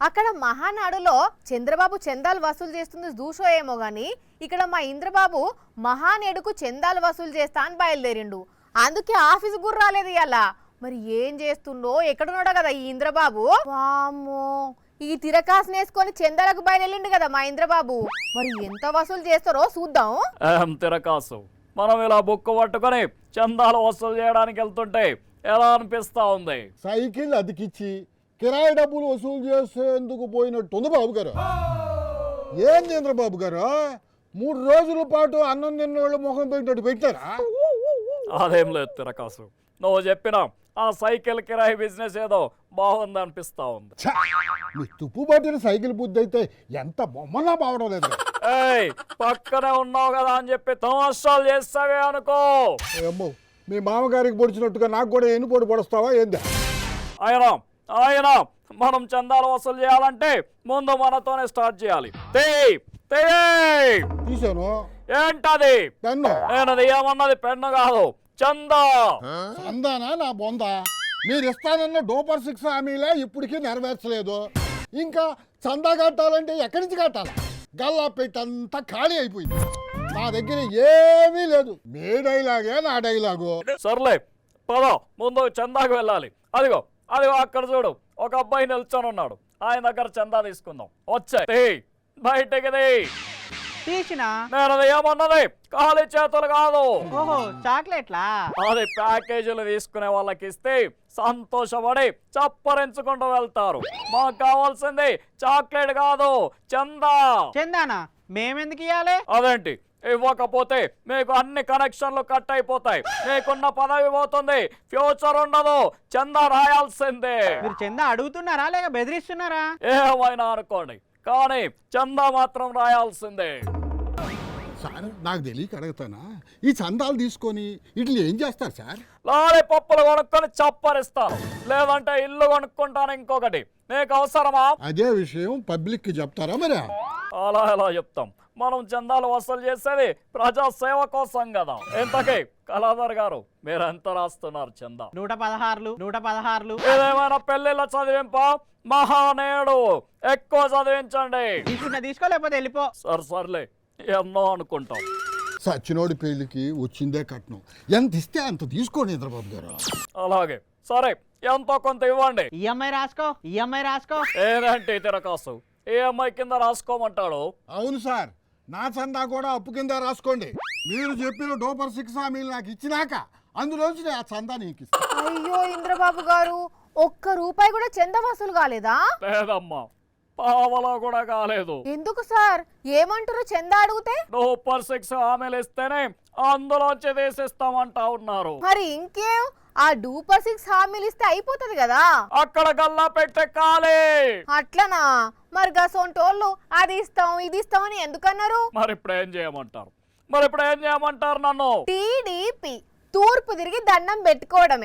అక్కడ మహానాడులో చంద్రబాబు చందాలు వసూలు చేస్తుంది దూషో ఏమో గాని ఇక్కడ మా ఇంద్రబాబు మహానేడుకు చందాలు వసూలు చేస్తా అని బయలుదేరిండు. అందుకే ఆఫీస్ గుర్ర రాలేదు ఇయాల. మరి ఏం చేస్తుండో ఎక్కడున్నాడో కదా ఈ ఇంద్రబాబు. వామ్మో, ఈ తిరకాసు నేసుకొని చందాలకు బయలుదేరిండు కదా మా ఇంద్రబాబు. మరి ఎంత వసూలు చేస్తారో చూద్దాం. తిరకాసు మనం ఇలా బుక్కు పట్టుకొని చందాలు వసూలు చేయడానికి వెళ్తుంటే ఎలా అనిపిస్తా ఉంది? సైకిల్ అతికిచ్చి కిరాయి డబ్బులు వసూలు చేసేందుకు పోయినట్టుంది బాబు గారు. ఏం చంద్రబాబు గారు 3 రోజుల పాటు అన్నం తిన్నోళ్ళు ముఖం పెట్టినట్టు పెట్టారా? అదేం లేదు తిరకాసు, నువ్వు చెప్పిన ఆ సైకిల్ కిరాయి బిజినెస్ ఏదో బాగుంది అనిపిస్తా ఉంది. మీ తుప్పు పట్టిన సైకిల్ బుద్ధి అయితే ఎంత బొమ్మలా బావడం లేదు. ఏయ్, పక్కనే ఉన్నావు కదా అని చెప్పి తమాషాలు చేస్తావే అనుకో. ఏమో మీ మామగారికి పొడిచినట్టుగా నాకు కూడా ఎన్ని పొడి పొడుస్తావా ఏందా? ఆయన మనం చందాలు వసూలు చేయాలంటే ముందు మనతోనే స్టార్ట్ చేయాలి. తీసాను. ఏంటది? పెన్ను. నేనది ఏమన్నది పెన్ను కాదు, చందా. చందానా నా బొందా? మీరు ఇస్తానన్న డోపర్ 6 హామీలే ఇప్పటికీ నెరవేర్చలేదు. ఇంకా చందా కట్టాలంటే ఎక్కడి నుంచి కట్టాలి? గల్లా పెట్టి అంతా ఖాళీ అయిపోయింది. నా దగ్గర ఏమీ లేదు. మీ డైలాగే నా డైలాగు. సర్లే పద, ముందు చందాకు వెళ్ళాలి. అదిగో అక్కడ చూడు, ఒక అబ్బాయి నిల్చొని ఉన్నాడు. ఆయన దగ్గర చందా తీసుకుందాం. వచ్చాయి బయటకి తీసిన నేను అది ఏమన్నది ఖాళీ చేతులు కాదు. ఓహో, చాక్లెట్లా? అది ప్యాకేజీలు తీసుకునే వాళ్ళకి ఇస్తే సంతోషపడి చప్పరించుకుంటూ వెళ్తారు. మాకు కావాల్సింది చాక్లెట్ కాదు, చందా. చందానా? మేమెందుకు ఇవ్వాలి? అదేంటి, ఇవ్వకపోతే మీకు అన్ని కనెక్షన్లు కట్ అయిపోతాయి, మీకున్న పదవి పోతుంది, ఫ్యూచర్ ఉండదు. చందా రాయాల్సిందే. మీరు చందా అడుగుతున్నారా లేక బెదిరిస్తున్నారా? ఏమైనా అనుకోండి, కానీ చందా మాత్రం రాయాల్సిందే. సార్ నాకు తెలియక అడుగుతానా, ఈ చందాలు తీసుకొని ఇట్లా ఏం చేస్తారు సార్? లారీ పప్పులు కొనుక్కొని చప్పరిస్తాను, లేదంటే ఇల్లు కొనుక్కుంటాను ఇంకొకటి. నీకు అవసరమా? అదే విషయం పబ్లిక్ కి చెప్తారా మరి? అలా ఎలా చెప్తాం? మనం చందాలు వసూలు చేసేది ప్రజా సేవ కోసం కదా. ఎంతకీ కళాధర్ గారు మీరు ఎంత రాస్తున్నారు చందా? 116. ఏదేమైనా పెళ్లిళ్ళ చదివింప మహానేడు ఎక్కువ చదివించండి. తీసుకోలేకపోతే వెళ్ళిపో. సర్లే ఎన్నో అనుకుంటాం. సచ్చినోడి పెళ్లికి వచ్చిందే కట్నం. ఎంత ఇస్తే అంత తీసుకోండి చంద్రబాబు గారు. అలాగే సరే, ఎంతో కొంత ఇవ్వండి. ఈఎంఐ రాసుకో. ఏదంటే తిరకాసు ఈఎంఐ కింద రాసుకోమంటాడు. అవును సార్, నా చందా కూడా అప్పు కింద రాసుకోండి. మీరు చెప్పిన డోపర్ 6 హామీలు నాకు ఇచ్చినాక అందులోంచి ఆ చందా నీకు ఇస్తాను. అయ్యో ఇంద్రబాబు గారు, ఒక్క రూపాయి కూడా చందా వసూలు కాలేదా? లేదమ్మా, పావలా కూడా కాలేదు. ఎందుకు సార్? ఏమంటారు చందా అడిగితే? డోపర్ 6 హామీలు ఇస్తేనే అందులోంచి తీసిస్తామంటా ఉన్నారు. మరి ఇంకేం, ఆ డూపర్ 6 హామీలు ఇస్తే అయిపోతుంది కదా. అక్కడ గల్లా పెట్టే కాలే. అట్లనా? మరి గసోంటోళ్ళు అది ఇస్తాం ఇది ఇస్తాం అని ఎందుకన్నారు? మరి ఇప్పుడు ఏం చేయమంటారు నన్ను? టీడీపీ తూర్పు తిరిగి దండం పెట్టుకోవడమే.